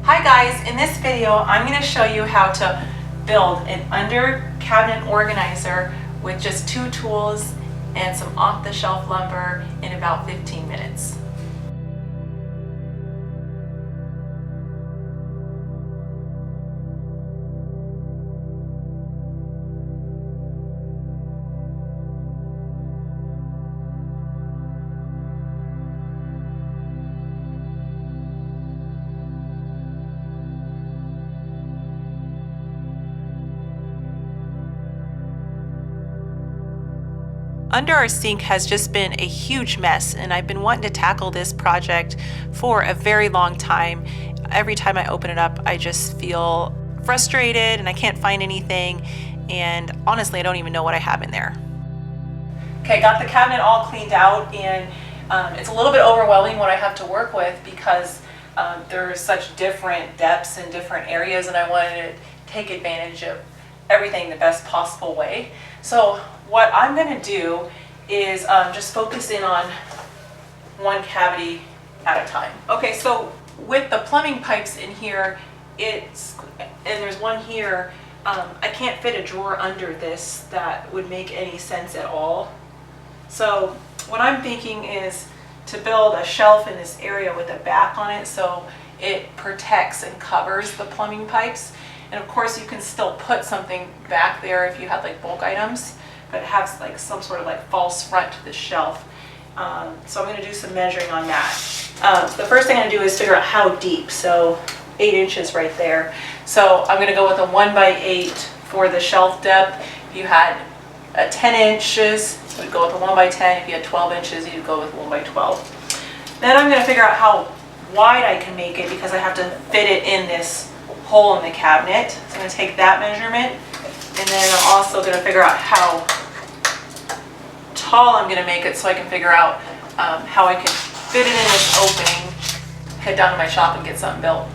Hi guys, in this video I'm going to show you how to build an under cabinet organizer with just 2 tools and some off-the-shelf lumber in about 15 minutes. Under our sink has just been a huge mess, and I've been wanting to tackle this project for a very long time. Every time I open it up, I just feel frustrated and I can't find anything, and honestly I don't even know what I have in there. Okay, got the cabinet all cleaned out, and it's a little bit overwhelming what I have to work with because there's such different depths and different areas, and I wanted to take advantage of everything the best possible way. So what I'm going to do is just focus in on one cavity at a time. Okay, so with the plumbing pipes in here, and there's one here, I can't fit a drawer under this that would make any sense at all. So what I'm thinking is to build a shelf in this area with a back on it so it protects and covers the plumbing pipes. And of course you can still put something back there if you have like bulk items, but it has like some sort of like false front to the shelf. So I'm going to do some measuring on that. So the first thing I'm going to do is figure out how deep. So 8 inches right there. So I'm going to go with a 1x8 for the shelf depth. If you had a 10 inches, you would go with a 1x10. If you had 12 inches, you'd go with 1x12. Then I'm going to figure out how wide I can make it because I have to fit it in this hole in the cabinet. So I'm going to take that measurement, and then I'm also going to figure out how tall I'm going to make it so I can figure out how I can fit it in this opening, head down to my shop and get something built.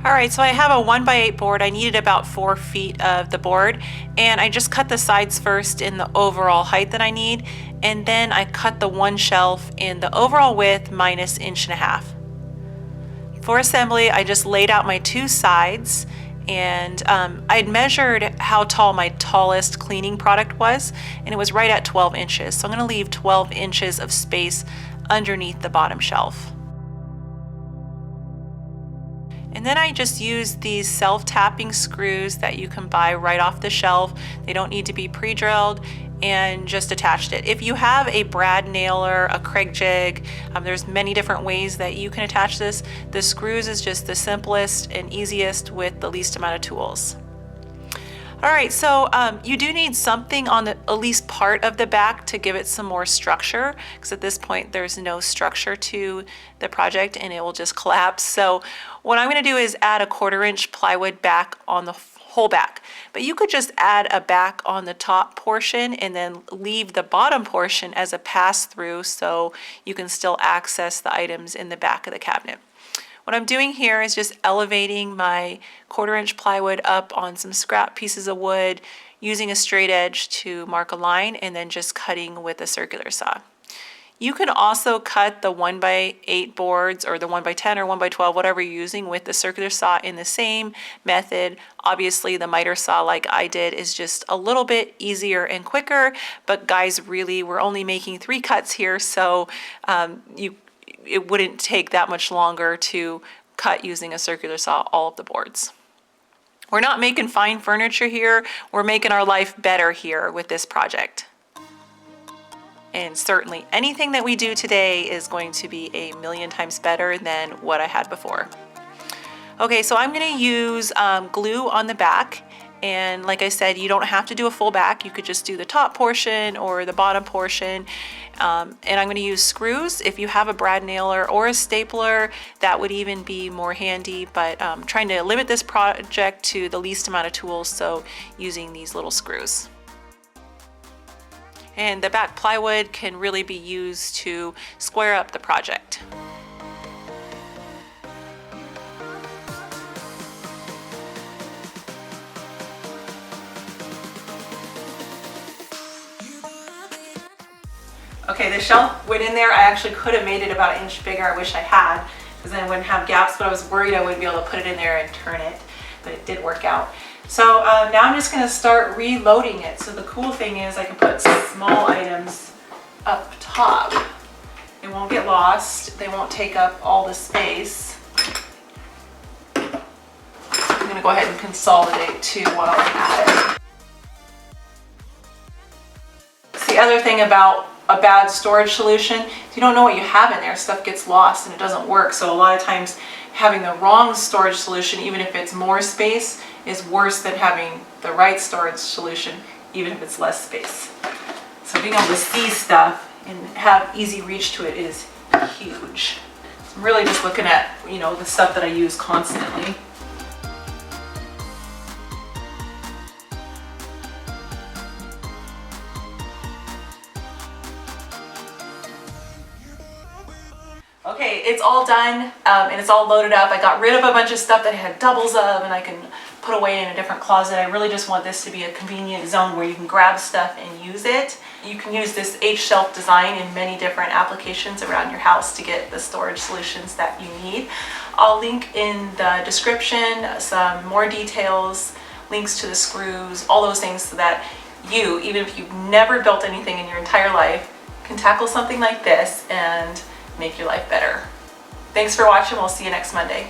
Alright, so I have a 1x8 board. I needed about 4 feet of the board, and I just cut the sides first in the overall height that I need, and then I cut the one shelf in the overall width minus 1.5 inches. For assembly, I just laid out my 2 sides, and I'd measured how tall my tallest cleaning product was, and it was right at 12 inches. So I'm going to leave 12 inches of space underneath the bottom shelf. And then I just use these self-tapping screws that you can buy right off the shelf. They don't need to be pre-drilled, and just attached it. If you have a brad nailer, a Kreg jig, there's many different ways that you can attach this. The screws is just the simplest and easiest with the least amount of tools. Alright, so you do need something on at least part of the back to give it some more structure, because at this point there's no structure to the project and it will just collapse. So what I'm going to do is add a 1/4 inch plywood back on the whole back. But you could just add a back on the top portion and then leave the bottom portion as a pass-through so you can still access the items in the back of the cabinet. What I'm doing here is just elevating my 1/4 inch plywood up on some scrap pieces of wood, using a straight edge to mark a line, and then just cutting with a circular saw. You can also cut the 1x8 boards or the 1x10 or 1x12, whatever you're using, with the circular saw in the same method. Obviously the miter saw, like I did, is just a little bit easier and quicker, but guys, really we're only making 3 cuts here, so it wouldn't take that much longer to cut using a circular saw all of the boards. We're not making fine furniture here, we're making our life better here with this project. And certainly anything that we do today is going to be a million times better than what I had before. Okay, so I'm going to use glue on the back, and like I said, you don't have to do a full back. You could just do the top portion or the bottom portion. And I'm going to use screws. If you have a brad nailer or a stapler, that would even be more handy, but I'm trying to limit this project to the least amount of tools, so using these little screws. And the back plywood can really be used to square up the project. Okay, the shelf went in there. I actually could have made it about an inch bigger. I wish I had, because then I wouldn't have gaps, but I was worried I wouldn't be able to put it in there and turn it, but it did work out. So now I'm just gonna start reloading it. So the cool thing is I can put small items up top. They won't get lost. They won't take up all the space. I'm gonna go ahead and consolidate too while I'm at it. The other thing about a bad storage solution, if you don't know what you have in there, stuff gets lost and it doesn't work. So a lot of times having the wrong storage solution, even if it's more space, is worse than having the right storage solution, even if it's less space. So being able to see stuff and have easy reach to it is huge. I'm really just looking at, you know, the stuff that I use constantly. Okay, it's all done and it's all loaded up. I got rid of a bunch of stuff that I had doubles of and I can put away in a different closet. I really just want this to be a convenient zone where you can grab stuff and use it. You can use this H-shelf design in many different applications around your house to get the storage solutions that you need. I'll link in the description some more details, links to the screws, all those things, so that you, even if you've never built anything in your entire life, can tackle something like this and make your life better. Thanks for watching. We'll see you next Monday.